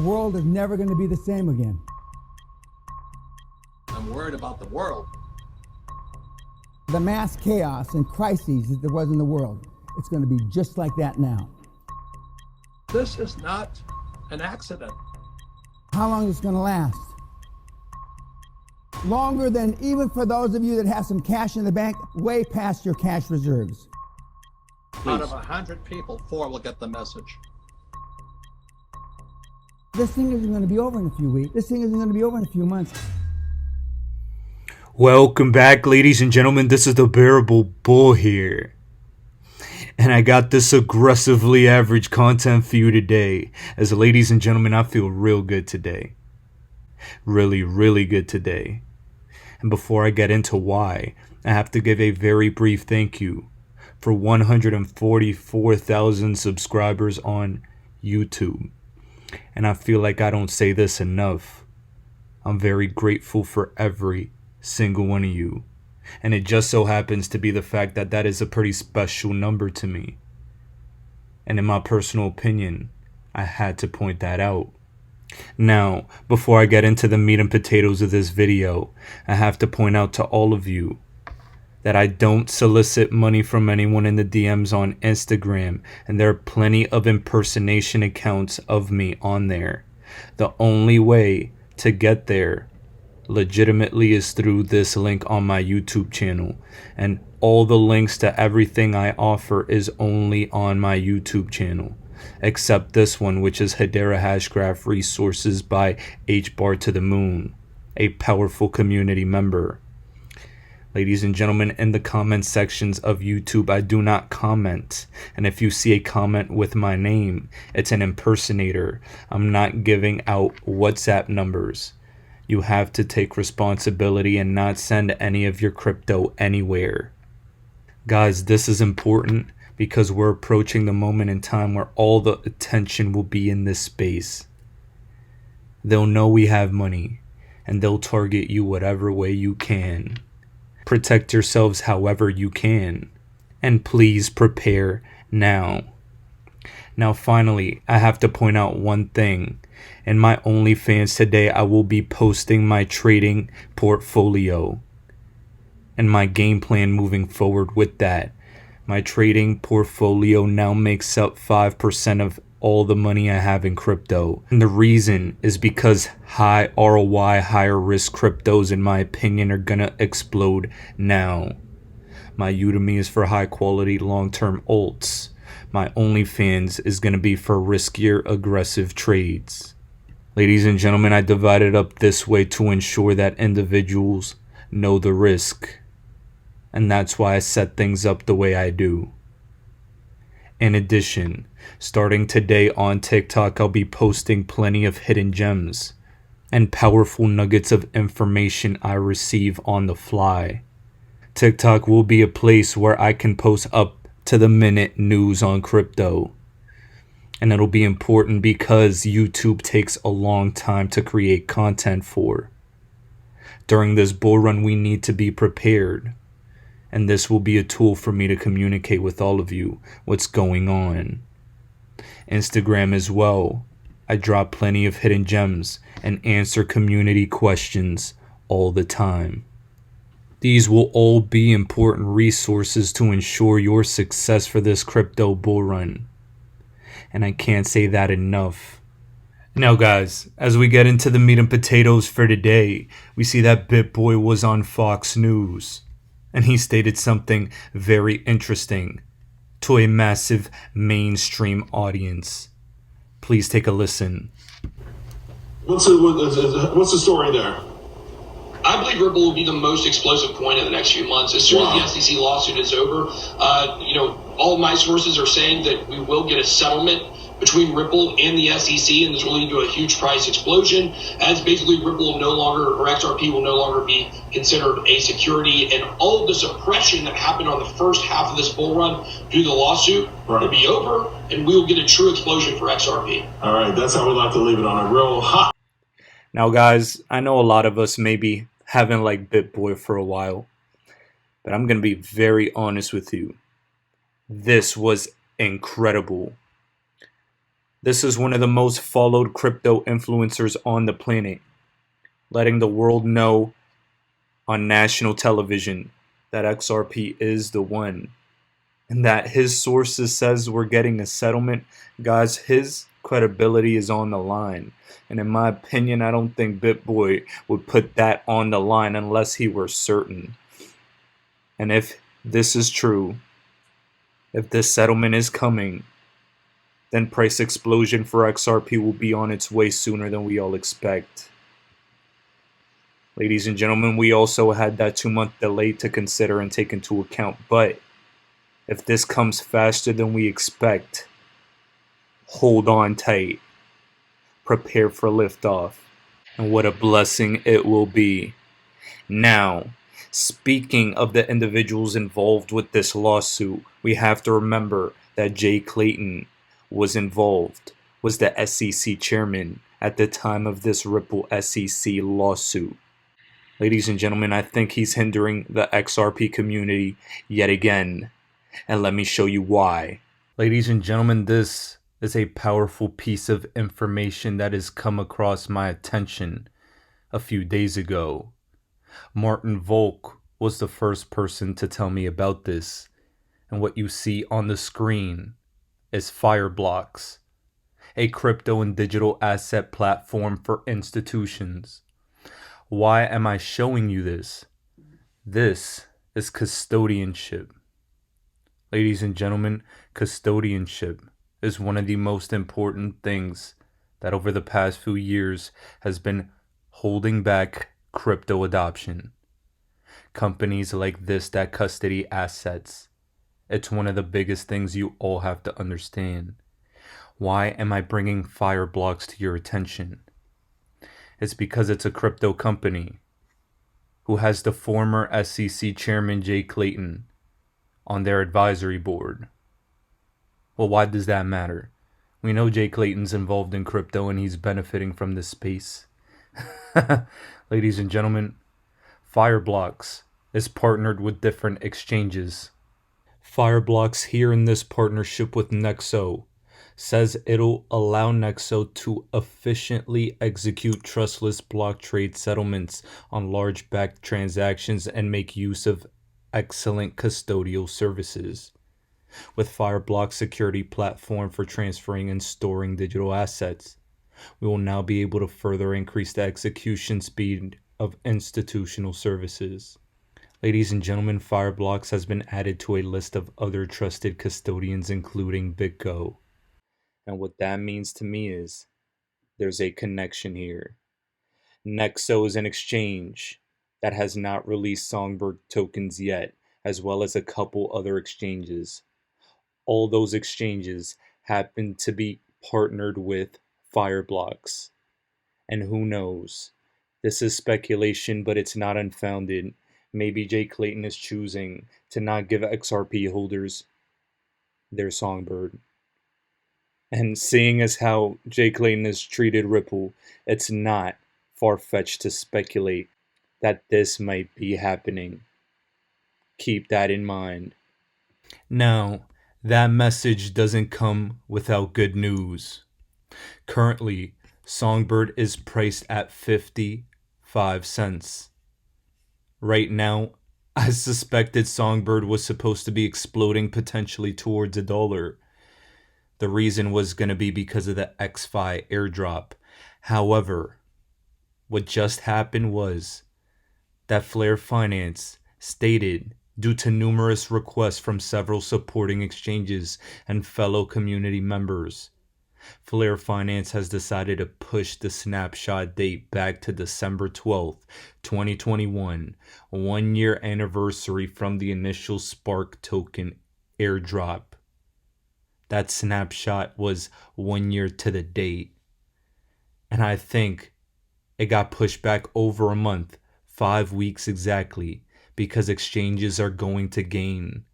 The world is never going to be the same again. I'm worried about the world. The mass chaos and crises that there was in the world, it's going to be just like that now. This is not an accident. How long is it going to last? Longer than even for those of you that have some cash in the bank, way past your cash reserves. Out of 100 people, 4 will get the message. This thing isn't going to be over in a few weeks. This thing isn't going to be over in a few months. Welcome back, ladies and gentlemen. This is the Bearable Bull here. And I got this aggressively average content for you today. As ladies and gentlemen, I feel real good today. Really, really good today. And before I get into why, I have to give a very brief thank you for 144,000 subscribers on YouTube. And I feel like I don't say this enough. I'm very grateful for every single one of you. And it just so happens to be the fact that that is a pretty special number to me. And in my personal opinion, I had to point that out. Now, before I get into the meat and potatoes of this video, I have to point out to all of you that I don't solicit money from anyone in the DMs on Instagram, and there are plenty of impersonation accounts of me on there. The only way to get there legitimately is through this link on my YouTube channel, and all the links to everything I offer is only on my YouTube channel, except this one, which is Hedera Hashgraph Resources by H-Bar to the Moon, a powerful community member. Ladies and gentlemen, in the comment sections of YouTube, I do not comment. And if you see a comment with my name, it's an impersonator. I'm not giving out WhatsApp numbers. You have to take responsibility and not send any of your crypto anywhere. Guys, this is important because we're approaching the moment in time where all the attention will be in this space. They'll know we have money, and they'll target you whatever way you can. Protect yourselves however you can, and please prepare now. Now finally, I have to point out one thing. In my OnlyFans today, I will be posting my trading portfolio and my game plan moving forward with that. My trading portfolio now makes up 5% of all the money I have in crypto. And the reason is because high ROI, higher risk cryptos, in my opinion, are gonna explode now. My Udemy is for high quality long-term alts. My OnlyFans is gonna be for riskier, aggressive trades. Ladies and gentlemen, I divided up this way to ensure that individuals know the risk. And that's why I set things up the way I do. In addition, starting today on TikTok, I'll be posting plenty of hidden gems and powerful nuggets of information I receive on the fly. TikTok will be a place where I can post up to the minute news on crypto. And it'll be important because YouTube takes a long time to create content for. During this bull run, we need to be prepared. And this will be a tool for me to communicate with all of you what's going on. Instagram as well. I drop plenty of hidden gems and answer community questions all the time. These will all be important resources to ensure your success for this crypto bull run. And I can't say that enough. Now guys, as we get into the meat and potatoes for today, we see that Bitboy was on Fox News. And he stated something very interesting to a massive mainstream audience. Please take a listen. What's the story there? I believe Ripple will be the most explosive coin in the next few months. As soon as the SEC lawsuit is over, all of my sources are saying that we will get a settlement between Ripple and the SEC, and this will lead to a huge price explosion, as basically Ripple will no longer, or XRP will no longer be considered a security, and all of the suppression that happened on the first half of this bull run due to the lawsuit will be over, and we will get a true explosion for XRP. All right, that's how we like to leave it, on a real hot. Now guys, I know a lot of us maybe haven't liked Bitboy for a while, but I'm going to be very honest with you. This was incredible. This is one of the most followed crypto influencers on the planet, letting the world know on national television that XRP is the one, and that his sources says we're getting a settlement. Guys, his credibility is on the line. And in my opinion, I don't think Bitboy would put that on the line unless he were certain. And if this is true, if this settlement is coming, then price explosion for XRP will be on its way sooner than we all expect. Ladies and gentlemen, we also had that 2-month delay to consider and take into account, but if this comes faster than we expect, hold on tight. Prepare for liftoff. And what a blessing it will be. Now, speaking of the individuals involved with this lawsuit, we have to remember that Clayton was involved, was the SEC chairman at the time of this Ripple SEC lawsuit. Ladies and gentlemen, I think he's hindering the XRP community yet again. And let me show you why. Ladies and gentlemen, this is a powerful piece of information that has come across my attention a few days ago. Martin Volk was the first person to tell me about this, and what you see on the screen is Fireblocks, a crypto and digital asset platform for institutions. Why am I showing you this? This is custodianship. Ladies and gentlemen, custodianship is one of the most important things that over the past few years has been holding back crypto adoption. Companies like this that custody assets, it's one of the biggest things you all have to understand. Why am I bringing Fireblocks to your attention? It's because it's a crypto company who has the former SEC chairman Clayton on their advisory board. Well, why does that matter? We know Clayton's involved in crypto and he's benefiting from this space. Ladies and gentlemen, Fireblocks is partnered with different exchanges. Fireblocks here in this partnership with Nexo says it'll allow Nexo to efficiently execute trustless block trade settlements on large backed transactions and make use of excellent custodial services. With Fireblocks security platform for transferring and storing digital assets, we will now be able to further increase the execution speed of institutional services. Ladies and gentlemen, Fireblocks has been added to a list of other trusted custodians, including BitGo. And what that means to me is there's a connection here. Nexo is an exchange that has not released Songbird tokens yet, as well as a couple other exchanges. All those exchanges happen to be partnered with Fireblocks. And who knows? This is speculation, but it's not unfounded. Maybe Clayton is choosing to not give XRP holders their Songbird. And seeing as how Clayton has treated Ripple, it's not far-fetched to speculate that this might be happening. Keep that in mind. Now, that message doesn't come without good news. Currently, Songbird is priced at 55 cents. Right now, I suspected Songbird was supposed to be exploding potentially towards $1. The reason was going to be because of the XFi airdrop. However, what just happened was that Flare Finance stated, due to numerous requests from several supporting exchanges and fellow community members, Flare Finance has decided to push the snapshot date back to December 12th, 2021, 1-year anniversary from the initial Spark token airdrop. That snapshot was 1 year to the date. And I think it got pushed back over a month, 5 weeks exactly, because exchanges are going to gain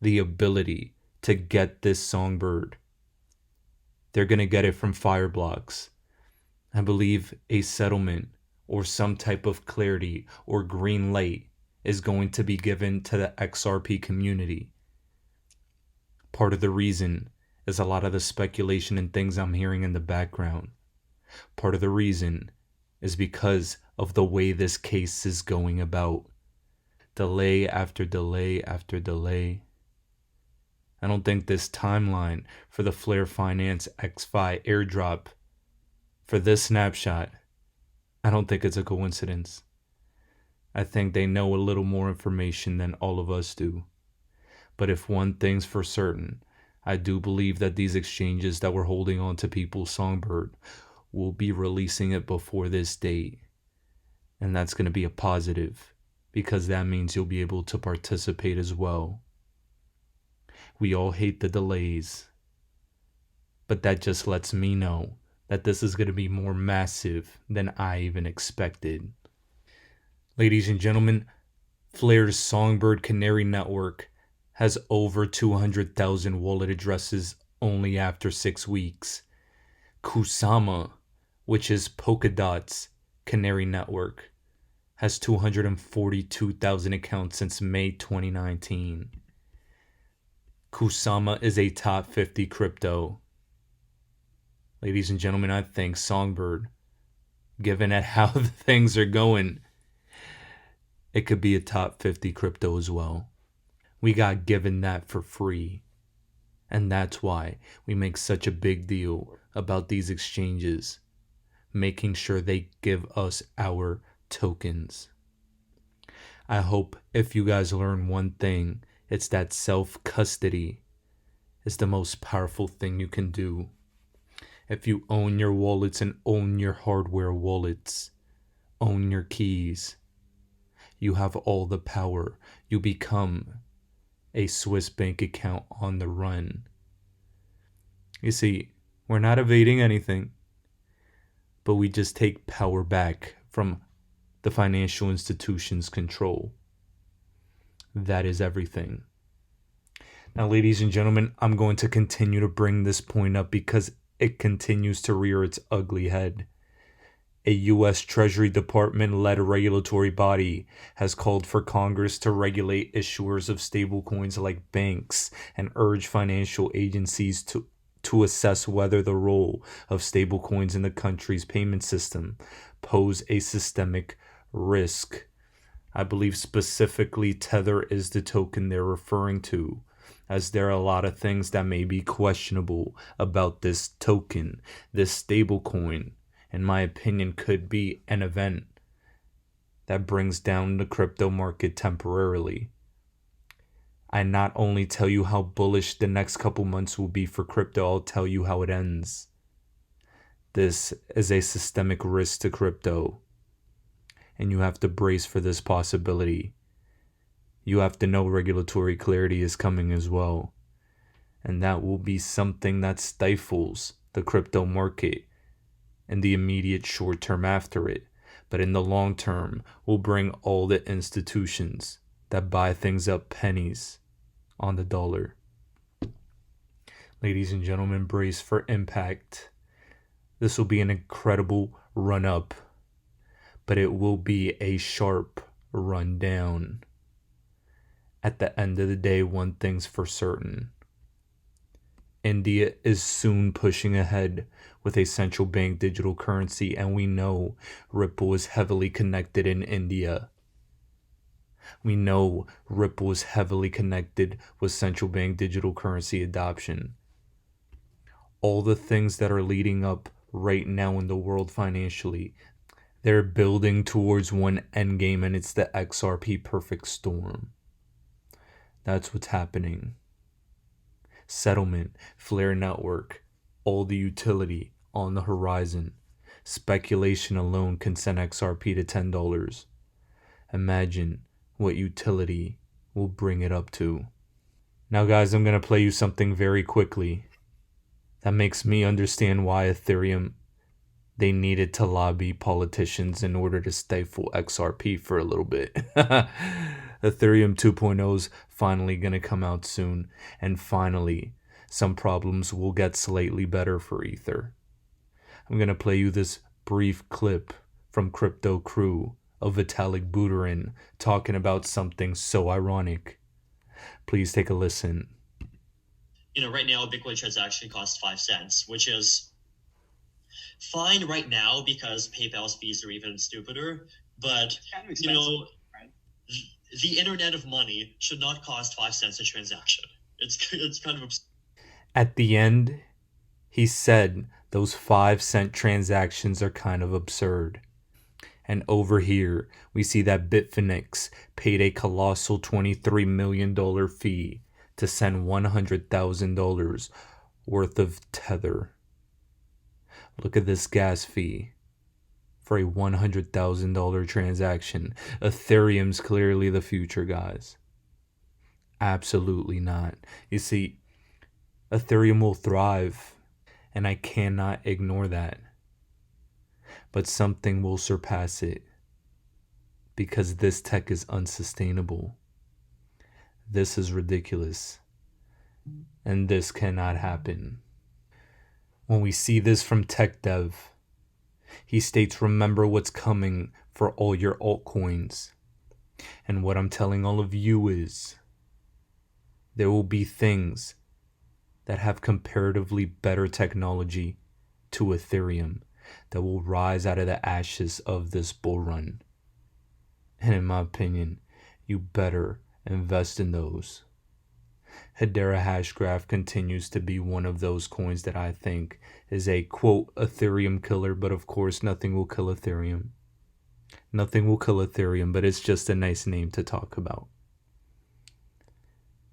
the ability to get this Songbird. They're going to get it from Fireblocks. I believe a settlement or some type of clarity or green light is going to be given to the XRP community. Part of the reason is a lot of the speculation and things I'm hearing in the background. Part of the reason is because of the way this case is going about. Delay after delay after delay. I don't think this timeline for the Flare Finance XFi airdrop for this snapshot, I don't think it's a coincidence. I think they know a little more information than all of us do. But if one thing's for certain, I do believe that these exchanges that we're holding on to people's Songbird will be releasing it before this date. And that's going to be a positive, because that means you'll be able to participate as well. We all hate the delays, but that just lets me know that this is going to be more massive than I even expected. Ladies and gentlemen, Flare's Songbird Canary Network has over 200,000 wallet addresses only after 6 weeks. Kusama, which is Polkadot's Canary Network, has 242,000 accounts since May 2019. Kusama is a top 50 crypto. Ladies and gentlemen, I think Songbird, given at how the things are going, it could be a top 50 crypto as well. We got given that for free. And that's why we make such a big deal about these exchanges, making sure they give us our tokens. I hope if you guys learn one thing, it's that self-custody is the most powerful thing you can do. If you own your wallets and own your hardware wallets, own your keys, you have all the power. You become a Swiss bank account on the run. You see, we're not evading anything, but we just take power back from the financial institution's control. That is everything. Now, ladies and gentlemen, I'm going to continue to bring this point up because it continues to rear its ugly head. A U.S. Treasury Department-led regulatory body has called for Congress to regulate issuers of stablecoins like banks and urge financial agencies to assess whether the role of stablecoins in the country's payment system pose a systemic risk. I believe specifically Tether is the token they're referring to, as there are a lot of things that may be questionable about this token. This stablecoin, in my opinion, could be an event that brings down the crypto market temporarily. I not only tell you how bullish the next couple months will be for crypto, I'll tell you how it ends. This is a systemic risk to crypto, and you have to brace for this possibility. You have to know regulatory clarity is coming as well, and that will be something that stifles the crypto market in the immediate short term after it, but in the long term will bring all the institutions that buy things up pennies on the dollar. Ladies and gentlemen, brace for impact. This will be an incredible run up, but it will be a sharp run down. At the end of the day, one thing's for certain. India is soon pushing ahead with a central bank digital currency, and we know Ripple is heavily connected in India. We know Ripple is heavily connected with central bank digital currency adoption. All the things that are leading up right now in the world financially, they're building towards one end game, and it's the XRP perfect storm. That's what's happening. Settlement, Flare Network, all the utility on the horizon. Speculation alone can send XRP to $10. Imagine what utility will bring it up to. Now guys, I'm going to play you something very quickly that makes me understand why Ethereum, they needed to lobby politicians in order to stifle XRP for a little bit. Ethereum 2.0 is finally going to come out soon, and finally, some problems will get slightly better for Ether. I'm going to play you this brief clip from Crypto Crew of Vitalik Buterin talking about something so ironic. Please take a listen. right now Bitcoin transaction costs 5 cents, which is fine right now because PayPal's fees are even stupider. But the internet of money should not cost 5 cents a transaction. It's kind of absurd. At the end, he said those 5-cent transactions are kind of absurd. And over here, we see that Bitfinex paid a colossal $23 million fee to send $100,000 worth of Tether. Look at this gas fee for a $100,000 transaction. Ethereum's clearly the future, guys. Absolutely not. You see, Ethereum will thrive, and I cannot ignore that. But something will surpass it, because this tech is unsustainable. This is ridiculous, and this cannot happen. When we see this from Tech Dev, he states, remember what's coming for all your altcoins. And what I'm telling all of you is, there will be things that have comparatively better technology to Ethereum that will rise out of the ashes of this bull run. And in my opinion, you better invest in those. Hedera Hashgraph continues to be one of those coins that I think is a quote Ethereum killer, but of course nothing will kill Ethereum. Nothing will kill Ethereum, but it's just a nice name to talk about.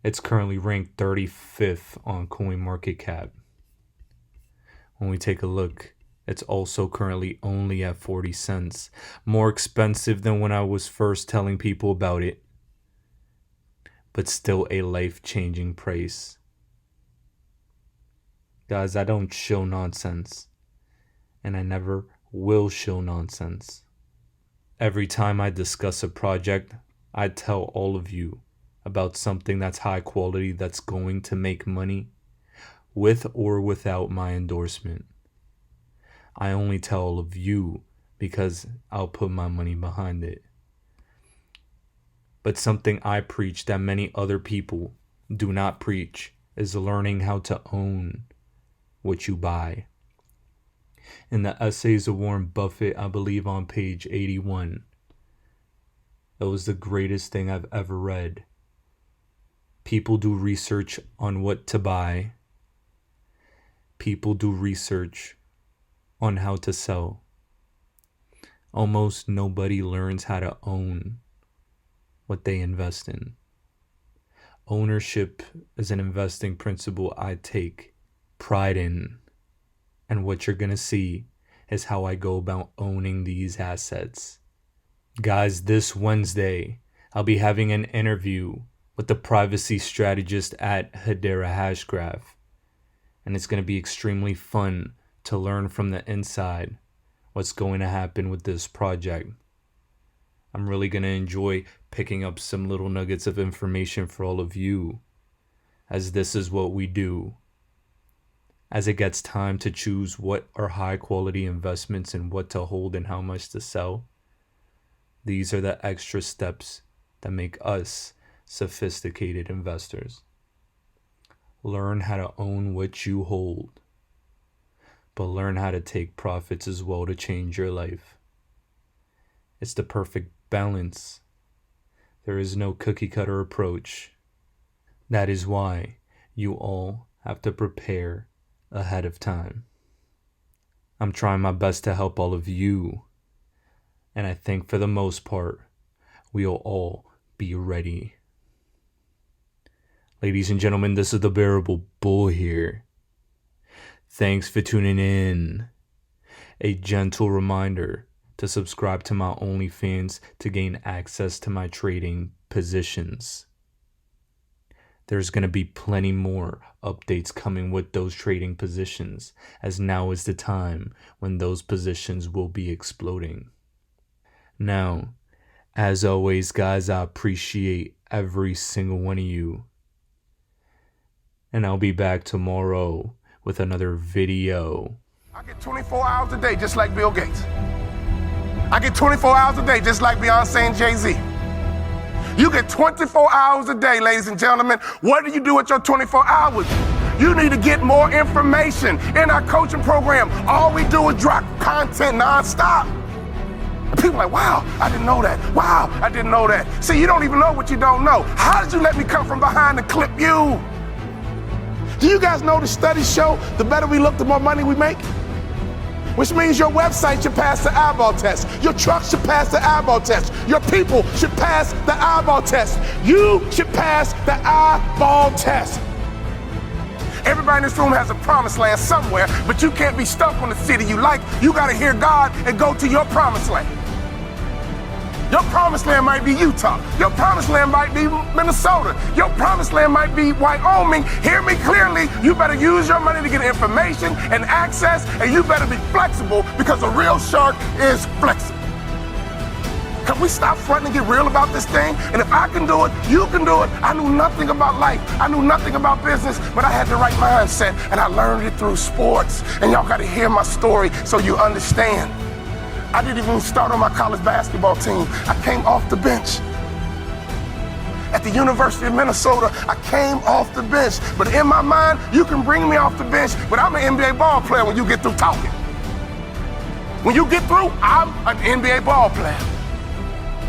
It's currently ranked 35th on CoinMarketCap. When we take a look, it's also currently only at 40 cents. More expensive than when I was first telling people about it. But still a life-changing price. Guys, I don't show nonsense. And I never will show nonsense. Every time I discuss a project, I tell all of you about something that's high quality, that's going to make money, with or without my endorsement. I only tell all of you because I'll put my money behind it. But something I preach that many other people do not preach is learning how to own what you buy. In the Essays of Warren Buffett, I believe on page 81, it was the greatest thing I've ever read. People do research on what to buy. People do research on how to sell. Almost nobody learns how to own what they invest in. Ownership is an investing principle I take pride in. And what you're going to see is how I go about owning these assets. Guys, this Wednesday, I'll be having an interview with the privacy strategist at Hedera Hashgraph. And it's going to be extremely fun to learn from the inside what's going to happen with this project. I'm really going to enjoy picking up some little nuggets of information for all of you, as this is what we do. As it gets time to choose what are high quality investments and what to hold and how much to sell, these are the extra steps that make us sophisticated investors. Learn how to own what you hold, but learn how to take profits as well to change your life. It's the perfect balance. There is no cookie cutter approach. That is why you all have to prepare ahead of time. I'm trying my best to help all of you, and I think for the most part, we'll all be ready. Ladies and gentlemen, this is the Bearable Bull here. Thanks for tuning in. A gentle reminder to subscribe to my OnlyFans to gain access to my trading positions. There's going to be plenty more updates coming with those trading positions, as now is the time when those positions will be exploding. Now, as always, guys, I appreciate every single one of you. And I'll be back tomorrow with another video. I get 24 hours a day just like Bill Gates. I get 24 hours a day just like Beyonce and Jay-Z. You get 24 hours a day, ladies and gentlemen. What do you do with your 24 hours? You need to get more information. In our coaching program, all we do is drop content nonstop. And people are like, wow, I didn't know that. Wow, I didn't know that. See, you don't even know what you don't know. How did you let me come from behind and clip you? Do you guys know the studies show the better we look, the more money we make? Which means your website should pass the eyeball test. Your truck should pass the eyeball test. Your people should pass the eyeball test. You should pass the eyeball test. Everybody in this room has a promised land somewhere, but you can't be stuck on the city you like. You gotta hear God and go to your promised land. Your promised land might be Utah. Your promised land might be Minnesota. Your promised land might be Wyoming. Hear me clearly. You better use your money to get information and access, and you better be flexible because a real shark is flexible. Can we stop fronting and get real about this thing? And if I can do it, you can do it. I knew nothing about life. I knew nothing about business, but I had the right mindset, and I learned it through sports. And y'all gotta hear my story so you understand. I didn't even start on my college basketball team. I came off the bench. At the University of Minnesota, I came off the bench. But in my mind, you can bring me off the bench, but I'm an NBA ball player when you get through talking. When you get through, I'm an NBA ball player.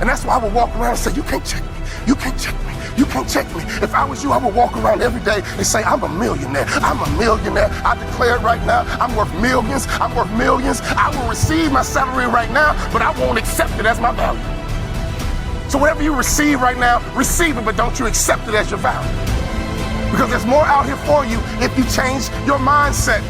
And that's why I would walk around and say, you can't check me. You can't check me. You can't check me. If I was you, I would walk around every day and say, I'm a millionaire. I'm a millionaire. I declare it right now. I'm worth millions. I'm worth millions. I will receive my salary right now, but I won't accept it as my value. So whatever you receive right now, receive it, but don't you accept it as your value. Because there's more out here for you if you change your mindset.